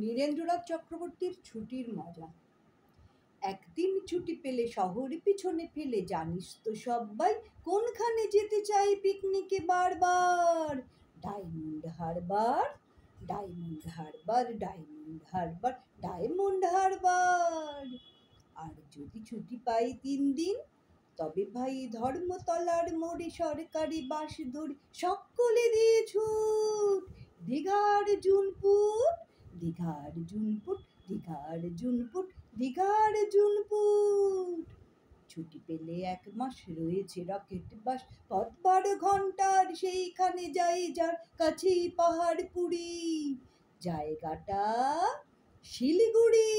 নীরেন্দ্রনাথ চক্রবর্তীর ছুটির মজা। একদিন ছুটি পেলে শহর পিছনে ফেলে জানিস তো সব্বাই কোনখানে যেতে চাই পিকনিকে বারবার। ডায়মন্ড হারবার, ডায়মন্ড হারবার, ডায়মন্ড হারবার, ডায়মন্ড হারবার। আর যদি ছুটি পাই 3 দিন, তবে ভাই ধর্মতলার মোড়ে সরকারি বাস ধরে সকলে দিয়ে ছুট দীঘার জুনপুট, দীঘার জুনপুট, দীঘার জুনপুট, দীঘার জুনপুট। ছুটি পেলে 1 মাস রয়েছে রকেট বাস, পথ 12 ঘন্টার সেইখানে যাই যার কাছেই পাহাড়পুরি। জায়গাটা শিলিগুড়ি,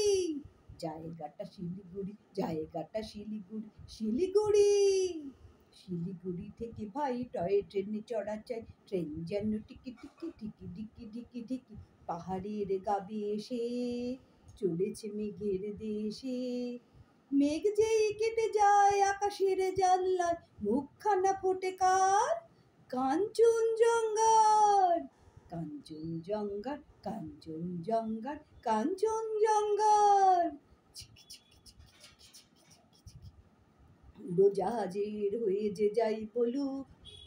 জায়গাটা শিলিগুড়ি, জায়গাটা শিলিগুড়ি, শিলিগুড়ি। শিলিগুড়ি থেকে ভাই টয় ট্রেনে চড়া চাই, ট্রেন যেন টিকি টিকি টিকি টিকি টিকি টিকি পাহাড়ের গা এসে চলেছে মেঘের দেশে। মেঘ যেই কেটে যায় আকাশের জানলায়, মুখখানা ফোটে কার? কাঞ্চনজঙ্ঘার, কাঞ্চনজঙ্ঘার, কাঞ্চনজঙ্ঘার, কাঞ্চনজঙ্ঘার। উড়োজাহাজের হয়ে যে যাই বলুক,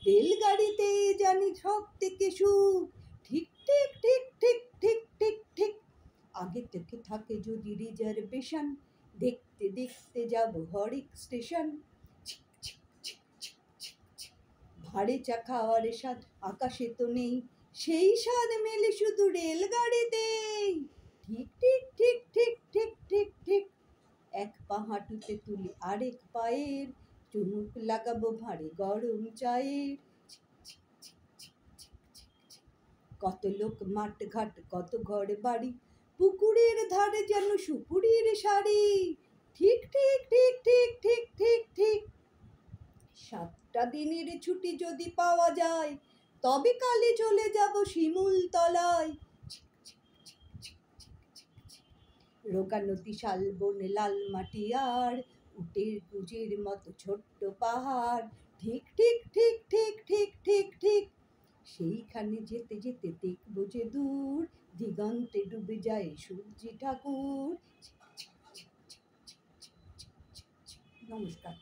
রেলগাড়িতে জানি সব থেকে সুখ। ঠিক ঠিক ঠিক ঠিক ঠিক ঠিক ঠিক আগে থেকে থাকে যদি রিজার্ভেশন, দেখতে দেখতে যাব হরেক স্টেশন। ভাড়ে চা খাওয়ার স্বাদ আকাশে তো নেই, সেই স্বাদ মেলে শুধু রেলগাড়িতেই। ঠিক ঠিক ঠিক ঠিক ঠিক ঠিক ঠিক 1 পা হাঁটুতে তুলি আরেক পায়ের, চুমুক লাগাবো ভাঁড়ে গরম চায়ের। কত লোক মাঠ ঘাট, কত ঘর বাড়ি, পুকুরের ধারে যেন সুপুরির শাড়ি। ঠিক ঠিক ঠিক ঠিক ঠিক ঠিক ঠিক 7টা দিনের ছুটি যদি পাওয়া যায়, তবে কালে চলে যাব শিমুলতলায়। রোগা নদী, শালবন, লাল মাটি আর উটের কুজের মতো ছোট্ট পাহাড়। ঠিক ঠিক ঠিক ঠিক ঠিক ঠিক ঠিক সেইখানে যেতে যেতে দেখবো যে দূর দিগন্তে ডুবে যায় সূর্যি ঠাকুর। নমস্কার।